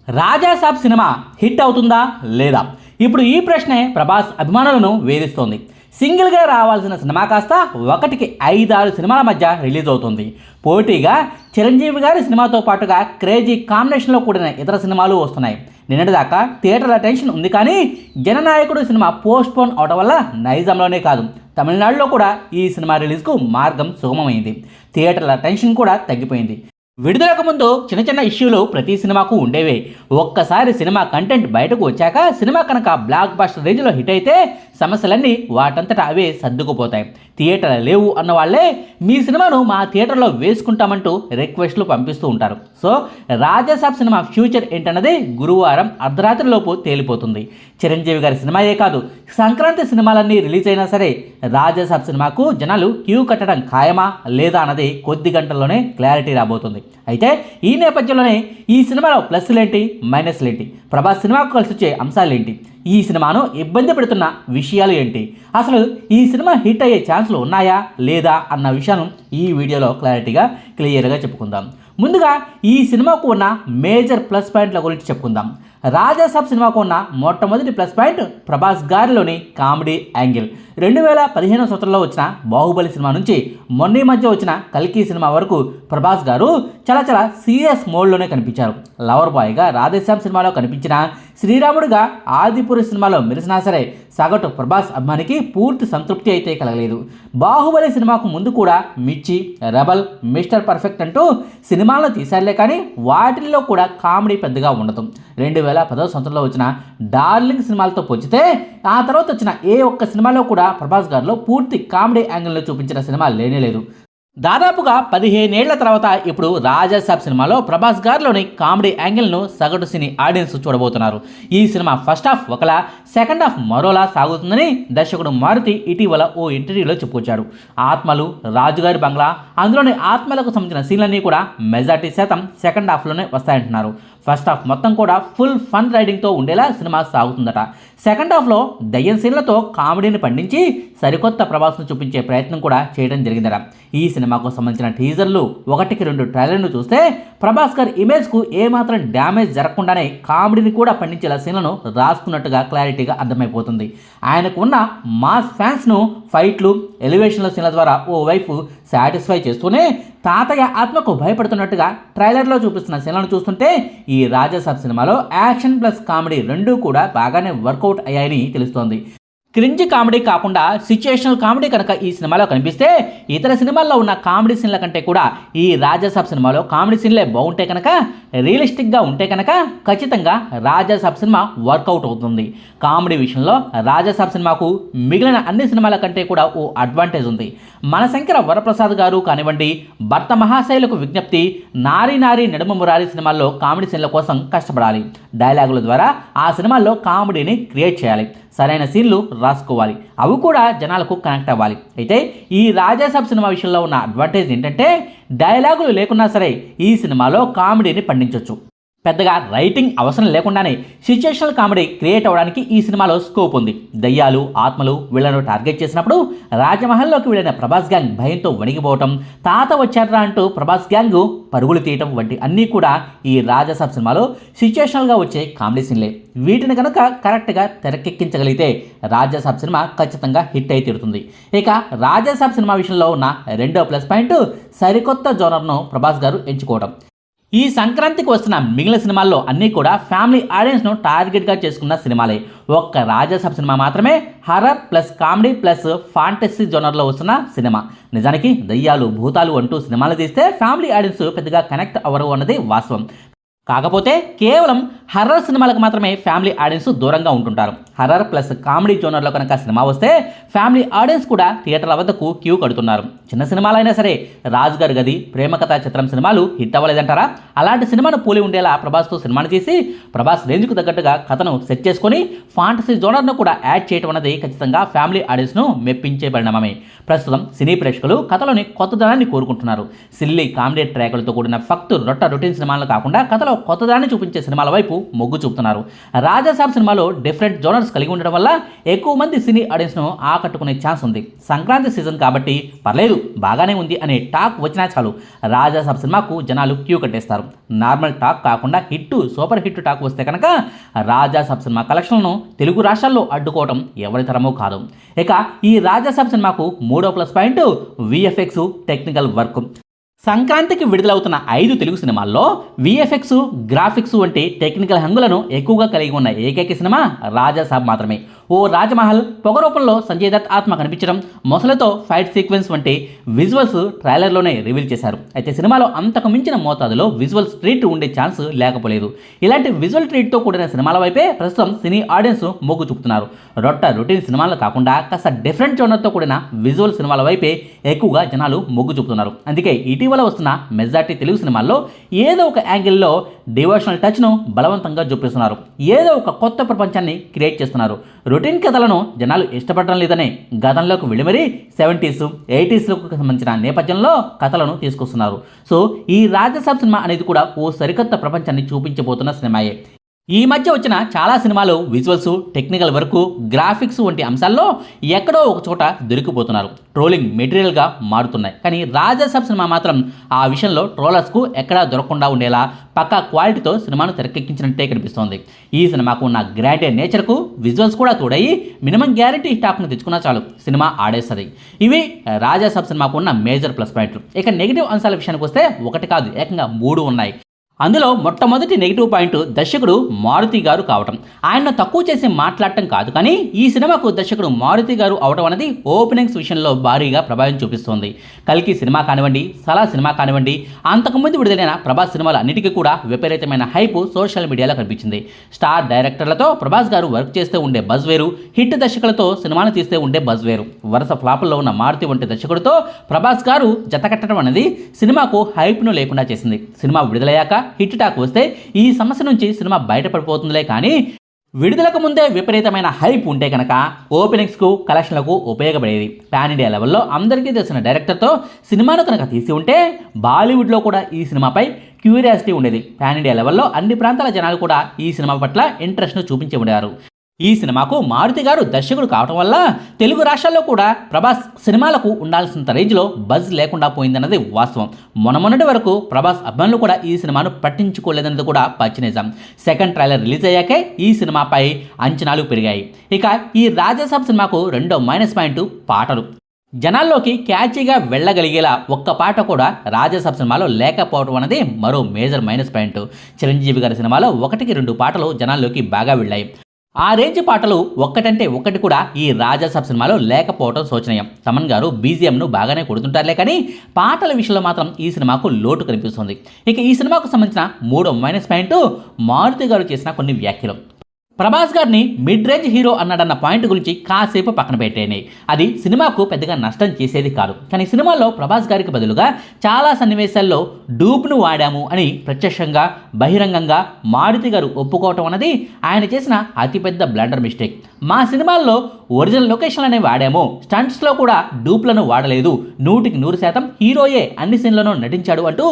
Raja Saab cinema hit అవుతుందా లేదా? ఇప్పుడు ఈ ప్రశ్నే ప్రభాస్ అభిమానులను వేధిస్తోంది. సింగిల్గా రావాల్సిన సినిమా కాస్త ఒకటికి 5-6 సినిమాల మధ్య రిలీజ్ అవుతుంది. పోటీగా చిరంజీవి గారి సినిమాతో పాటుగా క్రేజీ కాంబినేషన్లో కూడిన ఇతర సినిమాలు వస్తున్నాయి. నిన్నటిదాకా థియేటర్ల టెన్షన్ ఉంది, కానీ జననాయకుడు సినిమా పోస్ట్పోన్ అవడం వల్ల నైజాంలోనే కాదు, తమిళనాడులో కూడా ఈ సినిమా రిలీజ్కు మార్గం సుగమమైంది. థియేటర్ల టెన్షన్ కూడా తగ్గిపోయింది. విడుదలకు ముందు చిన్న చిన్న ఇష్యూలు ప్రతి సినిమాకు ఉండేవే. ఒక్కసారి సినిమా కంటెంట్ బయటకు వచ్చాక సినిమా కనుక బ్లాక్ బస్టర్ రేంజ్లో హిట్ అయితే సమస్యలన్నీ వాటంతటా అవే సర్దుకుపోతాయి. థియేటర్ లేవు అన్న వాళ్ళే మీ సినిమాను మా థియేటర్లో వేసుకుంటామంటూ రిక్వెస్ట్లు పంపిస్తూ ఉంటారు. సో రాజాసాబ్ సినిమా ఫ్యూచర్ ఏంటన్నది గురువారం అర్ధరాత్రిలోపు తేలిపోతుంది. చిరంజీవి గారి సినిమాయే కాదు, సంక్రాంతి సినిమాలన్నీ రిలీజ్ అయినా సరే రాజాసాబ్ సినిమాకు జనాలు క్యూ కట్టడం ఖాయమా లేదా అన్నది కొద్ది గంటల్లోనే క్లారిటీ రాబోతుంది. అయితే ఈ నేపథ్యంలోనే ఈ సినిమాలో ప్లస్లేంటి, మైనస్లేంటి, ప్రభాస్ సినిమాకు కలిసి వచ్చే అంశాలేంటి, ఈ సినిమాను ఇబ్బంది పెడుతున్న విషయాలు ఏంటి, అసలు ఈ సినిమా హిట్ అయ్యే ఛాన్సులు ఉన్నాయా లేదా అన్న విషయాన్ని ఈ వీడియోలో క్లియర్గా చెప్పుకుందాం. ముందుగా ఈ సినిమాకు ఉన్న మేజర్ ప్లస్ పాయింట్ల గురించి చెప్పుకుందాం. రాజాసాబ్ సినిమాకు ఉన్న మొట్టమొదటి ప్లస్ పాయింట్ ప్రభాస్ గారిలోని కామెడీ యాంగిల్. 2015 సంవత్సరంలో వచ్చిన బాహుబలి సినిమా నుంచి మొన్న మధ్య వచ్చిన కల్కి సినిమా వరకు ప్రభాస్ గారు చాలా సీరియస్ మోడ్లోనే కనిపించారు. లవర్ బాయ్గా రాధేశ్యామ్ సినిమాలో కనిపించిన, శ్రీరాముడిగా ఆదిపురి సినిమాలో మెరిసినా సరే సగటు ప్రభాస్ అభిమానికి పూర్తి సంతృప్తి అయితే కలగలేదు. బాహుబలి సినిమాకు ముందు కూడా మిర్చి, రెబల్, మిస్టర్ పర్ఫెక్ట్ అంటూ సినిమాలను తీశారులే, కానీ వాటిల్లో కూడా కామెడీ పెద్దగా ఉండదు. 2010 సంవత్సరంలో వచ్చిన డార్లింగ్ సినిమాలతో పోల్చితే ఆ తర్వాత వచ్చిన ఏ ఒక్క సినిమాలో కూడా ప్రభాస్ గారిలో పూర్తి కామెడీ యాంగిల్లో చూపించిన సినిమా లేనేలేదు. దాదాపుగా 15 ఏళ్ల తర్వాత ఇప్పుడు రాజాసాబ్ సినిమాలో ప్రభాస్ గారిలోని కామెడీ యాంగిల్ను సగటు సినీ ఆడియన్స్ చూడబోతున్నారు. ఈ సినిమా ఫస్ట్ హాఫ్ ఒకలా, సెకండ్ హాఫ్ మరోలా సాగుతుందని దర్శకుడు మారుతి ఇటీవల ఓ ఇంటర్వ్యూలో చెప్పుకొచ్చాడు. ఆత్మలు, రాజుగారి బంగ్లా, అందులోని ఆత్మలకు సంబంధించిన సీన్లన్నీ కూడా మెజారిటీ శాతం సెకండ్ హాఫ్లోనే వస్తాయంటున్నారు. ఫస్ట్ హాఫ్ మొత్తం కూడా ఫుల్ ఫన్ రైడింగ్తో ఉండేలా సినిమా సాగుతుందట. సెకండ్ హాఫ్లో దయ్యం సీన్లతో కామెడీని పండించి సరికొత్త ప్రభాస్ను చూపించే ప్రయత్నం కూడా చేయడం జరిగిందట. ఈ సినిమాకు సంబంధించిన టీజర్లు 1-2 ట్రైలర్ను చూస్తే ప్రభాస్ గారి ఇమేజ్కు ఏమాత్రం డ్యామేజ్ జరగకుండానే కామెడీని కూడా పండించేలా సీన్లను రాసుకున్నట్టుగా క్లారిటీగా అర్థమైపోతుంది. ఆయనకు ఉన్న మాస్ ఫ్యాన్స్ను ఫైట్లు, ఎలివేషన్ల సీన్ల ద్వారా ఓవైపు సాటిస్ఫై చేస్తూనే తాతయ్య ఆత్మకు భయపడుతున్నట్టుగా ట్రైలర్లో చూపిస్తున్న సీన్లను చూస్తుంటే ఈ రాజాసాబ్ సినిమాలో యాక్షన్ ప్లస్ కామెడీ రెండూ కూడా బాగానే వర్కౌట్ అయ్యాయని తెలుస్తోంది. క్రింజ్ కామెడీ కాకుండా సిచ్యుయేషనల్ కామెడీ కనుక ఈ సినిమాలో కనిపిస్తే ఇతర సినిమాల్లో ఉన్న కామెడీ సీన్ల కంటే కూడా ఈ రాజాసాబ్ సినిమాలో కామెడీ సీన్లే బాగుంటే కనుక, రియలిస్టిక్గా ఉంటే కనుక ఖచ్చితంగా రాజాసాబ్ సినిమా వర్కౌట్ అవుతుంది. కామెడీ విషయంలో రాజాసాబ్ సినిమాకు మిగిలిన అన్ని సినిమాల కంటే కూడా ఓ అడ్వాంటేజ్ ఉంది. మనశంకర వరప్రసాద్ గారు కానివ్వండి, భర్త మహాశైలకు విజ్ఞప్తి, నారీ నారీ నడుమ మురారి సినిమాల్లో కామెడీ సీన్ల కోసం కష్టపడాలి. డైలాగుల ద్వారా ఆ సినిమాల్లో కామెడీని క్రియేట్ చేయాలి. సరైన సీన్లు రాసుకోవాలి. అవి కూడా జనాలకు కనెక్ట్ అవ్వాలి. అయితే ఈ రాజాసాబ్ సినిమా విషయంలో ఉన్న అడ్వాంటేజ్ ఏంటంటే డైలాగులు లేకున్నా సరే ఈ సినిమాలో కామెడీని పండించవచ్చు. పెద్దగా రైటింగ్ అవసరం లేకుండానే సిచ్యుయేషనల్ కామెడీ క్రియేట్ అవ్వడానికి ఈ సినిమాలో స్కోప్ ఉంది. దయ్యాలు, ఆత్మలు వీళ్లను టార్గెట్ చేసినప్పుడు రాజమహల్లోకి వెళ్ళిన ప్రభాస్ గ్యాంగ్ భయంతో వణిగిపోవటం, తాత వచ్చారా అంటూ ప్రభాస్ గ్యాంగ్ పరుగులు తీయటం వంటి అన్నీ కూడా ఈ రాజాసాబ్ సినిమాలో సిచ్యుయేషనల్గా వచ్చే కామెడీ సీన్లే. వీటిని కనుక కరెక్ట్గా తెరకెక్కించగలిగితే రాజాసాబ్ సినిమా ఖచ్చితంగా హిట్ అయి తీరుతుంది. ఇక రాజాసాబ్ సినిమా విషయంలో ఉన్న రెండో ప్లస్ పాయింట్ సరికొత్త జోనర్ను ప్రభాస్ గారు ఎంచుకోవడం. ఈ సంక్రాంతికి వస్తున్న మిగిలిన సినిమాల్లో అన్నీ కూడా ఫ్యామిలీ ఆడియన్స్ను టార్గెట్గా చేసుకున్న సినిమాలే. ఒక్క రాజాసాబ్ సినిమా మాత్రమే horror plus comedy plus fantasy జోనర్లో వస్తున్న సినిమా. నిజానికి దయ్యాలు, భూతాలు అంటూ సినిమాలు తీస్తే ఫ్యామిలీ ఆడియన్స్ పెద్దగా కనెక్ట్ అవ్వరు అన్నది వాస్తవం. కాకపోతే కేవలం హర్రర్ సినిమాలకు మాత్రమే ఫ్యామిలీ ఆడియన్స్ దూరంగా ఉంటుంటారు. హర్రర్ ప్లస్ కామెడీ జోనర్లో కనుక సినిమా వస్తే ఫ్యామిలీ ఆడియన్స్ కూడా థియేటర్ల వద్దకు క్యూ కడుతున్నారు. చిన్న సినిమాలైనా సరే రాజుగారి గది, ప్రేమ కథా చిత్రం సినిమాలు హిట్ అవ్వలేదంటారా? అలాంటి సినిమాను పోలి ఉండేలా ప్రభాస్తో సినిమాను తీసి ప్రభాస్ రేంజ్కు తగ్గట్టుగా కథను సెట్ చేసుకొని ఫాంటసీ జోనర్ను కూడా యాడ్ చేయడం అనేది ఖచ్చితంగా ఫ్యామిలీ ఆడియన్స్ను మెప్పించే పరిణామమే. ప్రస్తుతం సినీ ప్రేక్షకులు కథలోని కొత్తదనాన్ని కోరుకుంటున్నారు. సిల్లీ కామెడీ ట్రాకులతో కూడిన ఫక్తు రొట్టె రొటీన్ సినిమాలు కాకుండా కథలో కొత్తదాన్ని చూపించే సినిమాల వైపు వైపు మొగ్గు చూపుతున్నారు. రాజాసాబ్ సినిమాలో డిఫరెంట్ జోనర్స్ కలిగి ఉండడం వల్ల ఎక్కువ మంది సినీ ఆడియన్స్ను ఆకట్టుకునే ఛాన్స్ ఉంది. సంక్రాంతి సీజన్ కాబట్టి పర్లేదు బాగానే ఉంది అనే టాక్ వచ్చినా చాలు రాజాసాబ్ సినిమాకు జనాలు క్యూ కట్టేస్తారు. నార్మల్ టాక్ కాకుండా సూపర్ హిట్ టాక్ వస్తే కనుక రాజాసాబ్ సినిమా కలెక్షన్లను తెలుగు రాష్ట్రాల్లో అడ్డుకోవడం ఎవరి తరమూ కాదు. ఇక ఈ రాజాసాబ్ సినిమాకు మూడో plus point VFX technical work. సంక్రాంతికి విడుదలవుతున్న 5 తెలుగు సినిమాల్లో విఎఫ్ఎక్స్, గ్రాఫిక్స్ వంటి టెక్నికల్ హంగులను ఎక్కువగా కలిగి ఉన్న ఏకైక సినిమా రాజాసాబ్ మాత్రమే. ఓ రాజమహల్, పొగ రూపంలో సంజయ్ దత్ ఆత్మ కనిపించడం, మొసలతో ఫైట్ సీక్వెన్స్ వంటి విజువల్స్ ట్రైలర్లోనే రివీల్ చేశారు. అయితే సినిమాలో అంతకు మించిన మోతాదులో విజువల్స్ ట్రీట్ ఉండే ఛాన్స్ లేకపోలేదు. ఇలాంటి విజువల్ ట్రీట్తో కూడిన సినిమాల వైపే ప్రస్తుతం సినీ ఆడియన్స్ మొగ్గు చూపుతున్నారు. రొటీన్ సినిమాలు కాకుండా కాస్త డిఫరెంట్ జోనర్తో కూడిన విజువల్ సినిమాల వైపే ఎక్కువగా జనాలు మొగ్గు చూపుతున్నారు. అందుకే ఇటీవల వస్తున్న మెజారిటీ తెలుగు సినిమాల్లో ఏదో ఒక యాంగిల్లో డివోషనల్ టచ్ను బలవంతంగా చూపిస్తున్నారు. ఏదో ఒక కొత్త ప్రపంచాన్ని క్రియేట్ చేస్తున్నారు. రొటీన్ కథలను జనాలు ఇష్టపడడం లేదనే గతంలోకి వెళ్ళి మరీ 70s, 80sలకు సంబంధించిన నేపథ్యంలో కథలను తీసుకొస్తున్నారు. సో ఈ రాజాసాబ్ సినిమా అనేది కూడా ఓ సరికొత్త ప్రపంచాన్ని చూపించబోతున్న సినిమాయే. ఈ మధ్య వచ్చిన చాలా సినిమాలు విజువల్స్, టెక్నికల్ వర్క్, గ్రాఫిక్స్ వంటి అంశాల్లో ఎక్కడో ఒక చోట దొరికిపోతున్నారు. ట్రోలింగ్ మెటీరియల్గా మారుతున్నాయి. కానీ రాజాసాబ్ సినిమా మాత్రం ఆ విషయంలో ట్రోలర్స్కు ఎక్కడా దొరకకుండా ఉండేలా పక్కా క్వాలిటీతో సినిమాను తెరకెక్కించినట్టే కనిపిస్తోంది. ఈ సినిమాకు ఉన్న గ్యారంటీ నేచర్కు విజువల్స్ కూడా తోడయి మినిమం గ్యారంటీ స్టాక్ను తెచ్చుకున్నా చాలు సినిమా ఆడేస్తుంది. ఇవి రాజాసాబ్ సినిమాకు ఉన్న మేజర్ ప్లస్ పాయింట్లు. ఇక నెగిటివ్ అంశాల విషయానికి వస్తే ఒకటి కాదు, ఏకంగా 3 ఉన్నాయి. అందులో మొట్టమొదటి నెగిటివ్ పాయింట్ దర్శకుడు మారుతి గారు కావటం. ఆయన్ను తక్కువ చేసి మాట్లాడటం కాదు, కానీ ఈ సినిమాకు దర్శకుడు మారుతి గారు అవడం అనేది ఓపెనింగ్స్ విషయంలో భారీగా ప్రభావం చూపిస్తోంది. కల్కి సినిమా కానివ్వండి, సలా సినిమా కానివ్వండి, అంతకుముందు విడుదలైన ప్రభాస్ సినిమాలు అన్నిటికీ కూడా విపరీతమైన హైప్ సోషల్ మీడియాలో కనిపించింది. స్టార్ డైరెక్టర్లతో ప్రభాస్ గారు వర్క్ చేస్తూ ఉండే బజ్ వేరు, హిట్ దర్శకులతో సినిమాను తీస్తే ఉండే బజ్ వేరు. వరుస ఫ్లాపుల్లో ఉన్న మారుతి వంటి దర్శకుడితో ప్రభాస్ గారు జతకట్టడం అనేది సినిమాకు హైప్ను లేకుండా చేసింది. సినిమా విడుదలయ్యాక హిట్ టాక్ వస్తే ఈ సమస్య నుంచి సినిమా బయటపడిపోతుందిలే, కానీ విడుదలకు ముందే విపరీతమైన హైప్ ఉంటే కనుక ఓపెనింగ్స్కు, కలెక్షన్లకు ఉపయోగపడేది. పాన్ ఇండియా లెవెల్లో అందరికీ తెలిసిన డైరెక్టర్తో సినిమాను కనుక తీసి ఉంటే బాలీవుడ్లో కూడా ఈ సినిమాపై క్యూరియాసిటీ ఉండేది. పాన్ ఇండియా లెవెల్లో అన్ని ప్రాంతాల జనాలు కూడా ఈ సినిమా పట్ల ఇంట్రెస్ట్ను చూపించి ఉండేవారు. ఈ సినిమాకు మారుతి గారు దర్శకుడు కావటం వల్ల తెలుగు రాష్ట్రాల్లో కూడా ప్రభాస్ సినిమాలకు ఉండాల్సినంత రేంజ్లో బజ్ లేకుండా పోయిందన్నది వాస్తవం. మొన్నటి వరకు ప్రభాస్ అభిమానులు కూడా ఈ సినిమాను పట్టించుకోలేదన్నది కూడా పచ్చి నిజం. సెకండ్ ట్రైలర్ రిలీజ్ అయ్యాకే ఈ సినిమాపై అంచనాలు పెరిగాయి. ఇక ఈ రాజాసాబ్ సినిమాకు రెండో మైనస్ పాయింట్ పాటలు. జనాల్లోకి క్యాచీగా వెళ్ళగలిగేలా ఒక్క పాట కూడా రాజాసాబ్ సినిమాలో లేకపోవడం అనేది మరో మేజర్ మైనస్ పాయింట్. చిరంజీవి గారి సినిమాలో 1-2 పాటలు జనాల్లోకి బాగా వెళ్ళాయి. ఆ రేంజ్ పాటలు ఒక్కటంటే ఒక్కటి కూడా ఈ రాజాసాబ్ సినిమాలో లేకపోవడం శోచనీయం. తమన్ గారు బీజిఎంను బాగానే కొడుతుంటారులే, కానీ పాటల విషయంలో మాత్రం ఈ సినిమాకు లోటు కనిపిస్తుంది. ఇక ఈ సినిమాకు సంబంధించిన మూడో మైనస్ పాయింట్ మారుతి గారు చేసిన కొన్ని వ్యాఖ్యలు. ప్రభాస్ గారిని మిడ్ రేంజ్ హీరో అన్నాడన్న పాయింట్ గురించి కాసేపు పక్కన పెట్టేయండి. అది సినిమాకు పెద్దగా నష్టం చేసేది కాదు. కానీ సినిమాలో ప్రభాస్ గారికి బదులుగా చాలా సన్నివేశాల్లో డూప్ను వాడాము అని ప్రత్యక్షంగా బహిరంగంగా మారుతి గారు ఒప్పుకోవటం అన్నది ఆయన చేసిన అతిపెద్ద బ్లండర్ మిస్టేక్. మా సినిమాల్లో ఒరిజినల్ లొకేషన్లనే వాడాము, స్టంట్స్లో కూడా డూప్లను వాడలేదు, 100% హీరోయే అన్ని సీన్లను నటించాడు అంటూ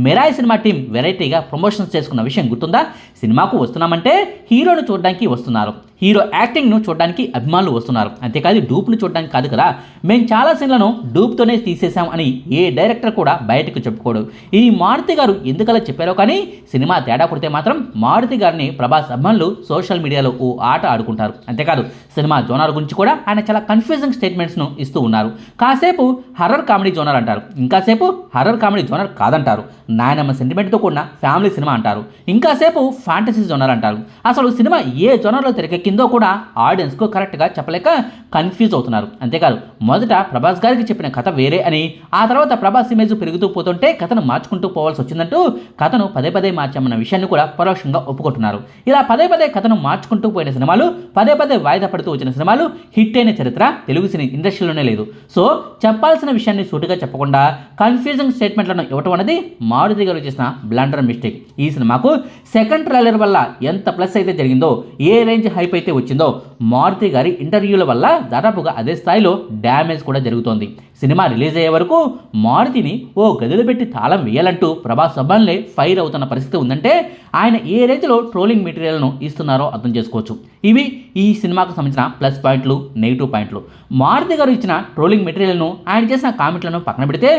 మిరాయి సినిమా టీం వెరైటీగా ప్రమోషన్స్ చేసుకున్న విషయం గుర్తుందా? సినిమాకు వస్తున్నామంటే హీరోను చూడడానికి వస్తున్నారు, హీరో యాక్టింగ్ను చూడడానికి అభిమానులు వస్తున్నారు, అంతేకాదు డూప్ను చూడడానికి కాదు కదా. మేము చాలా సీన్లను డూప్తోనే తీసేసాం అని ఏ డైరెక్టర్ కూడా బయటకు చెప్పుకోడు. ఈ మారుతి గారు ఎందుకలా చెప్పారో కానీ సినిమా తేడా కొడితే మాత్రం మారుతి గారిని ప్రభాస్ అభిమానులు సోషల్ మీడియాలో ఓ ఆట ఆడుకుంటారు. అంతేకాదు సినిమా జోనర్ గురించి కూడా ఆయన చాలా కన్ఫ్యూజింగ్ స్టేట్మెంట్స్ను ఇస్తూ ఉన్నారు. కాసేపు హర్రర్ కామెడీ జోనర్ అంటారు, ఇంకాసేపు హర్రర్ కామెడీ జోనర్ కాదంటారు, నాయనమ్మ సెంటిమెంట్తో కూడిన ఫ్యామిలీ సినిమా అంటారు, ఇంకాసేపు ఫ్యాంటసీ జోనర్ అంటారు. అసలు సినిమా ఏ జోనర్లో తెరకెక్కిందో కూడా ఆడియన్స్కు కరెక్ట్గా చెప్పలేక కన్ఫ్యూజ్ అవుతున్నారు. అంతేకాదు మొదట ప్రభాస్ గారికి చెప్పిన కథ వేరే అని, ఆ తర్వాత ప్రభాస్ ఇమేజ్ పెరుగుతూ పోతుంటే కథను మార్చుకుంటూ పోవాల్సి వచ్చిందంటూ కథను పదే మార్చామన్న విషయాన్ని కూడా పరోక్షంగా ఒప్పుకుంటున్నారు. ఇలా పదే కథను మార్చుకుంటూ పోయిన సినిమాలు, పదే వాయిదా పడుతూ వచ్చిన సినిమాలు హిట్ అయిన చరిత్ర తెలుగు సినీ ఇండస్ట్రీలోనే లేదు. సో చెప్పాల్సిన విషయాన్ని సూటిగా చెప్పకుండా కన్ఫ్యూజింగ్ స్టేట్మెంట్లను ఇవ్వటం అనేది మారుతి గారు చేసిన బ్లండర్ మిస్టేక్. ఈ సినిమాకు సెకండ్ ట్రైలర్ వల్ల ఎంత ప్లస్ అయితే జరిగిందో ఏ రేంజ్ హైప్ అయితే వచ్చిందో మారుతి గారి ఇంటర్వ్యూల వల్ల దాదాపుగా అదే స్థాయిలో డ్యామేజ్ కూడా జరుగుతోంది. సినిమా రిలీజ్ అయ్యే వరకు మారుతిని ఓ గదిలో పెట్టి తాళం వేయాలంటూ ప్రభాస్ అబ్బాయిలే ఫైర్ అవుతున్న పరిస్థితి ఉందంటే ఆయన ఏ రేంజ్లో ట్రోలింగ్ మెటీరియల్ను ఇస్తున్నారో అర్థం చేసుకోవచ్చు. ఇవి ఈ సినిమాకు సంబంధించిన ప్లస్ పాయింట్లు, నెగిటివ్ పాయింట్లు. మారుతి గారు ఇచ్చిన ట్రోలింగ్ మెటీరియల్ను, ఆయన చేసిన కామెంట్లను పక్కన పెడితే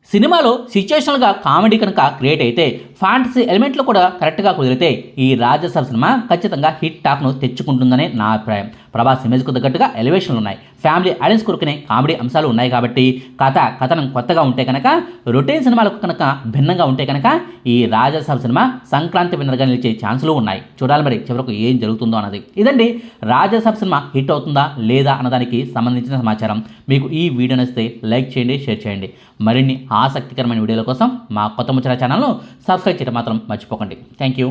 సినిమాలో సిచ్యుయేషనల్గా కామెడీ కనుక క్రియేట్ అయితే, ఫ్యాంటసీ ఎలిమెంట్లు కూడా కరెక్ట్గా కుదిరితే ఈ రాజసభ సినిమా ఖచ్చితంగా హిట్ టాక్ను తెచ్చుకుంటుందనే నా అభిప్రాయం. ప్రభాస్ ఇమేజ్కు తగ్గట్టుగా ఎలివేషన్లు ఉన్నాయి, ఫ్యామిలీ ఆడియన్స్ కొరకునే కామెడీ అంశాలు ఉన్నాయి కాబట్టి కథనం కొత్తగా ఉంటే కనుక, రొటీన్ సినిమాలకు కనుక భిన్నంగా ఉంటే కనుక ఈ రాజసభ సినిమా సంక్రాంతి విన్నర్గా నిలిచే ఛాన్సులు ఉన్నాయి. చూడాలి మరి చివరకు ఏం జరుగుతుందో అన్నది. ఇదండి రాజసభ సినిమా హిట్ అవుతుందా లేదా అన్నదానికి సంబంధించిన సమాచారం. మీకు ఈ వీడియో నచ్చితే లైక్ చేయండి, షేర్ చేయండి. మరిన్ని ఆసక్తికరమైన వీడియోల కోసం మా కొత్త ముచ్చట ఛానల్ను సబ్స్క్రైబ్ చేయడం మాత్రం మర్చిపోకండి. Thank you.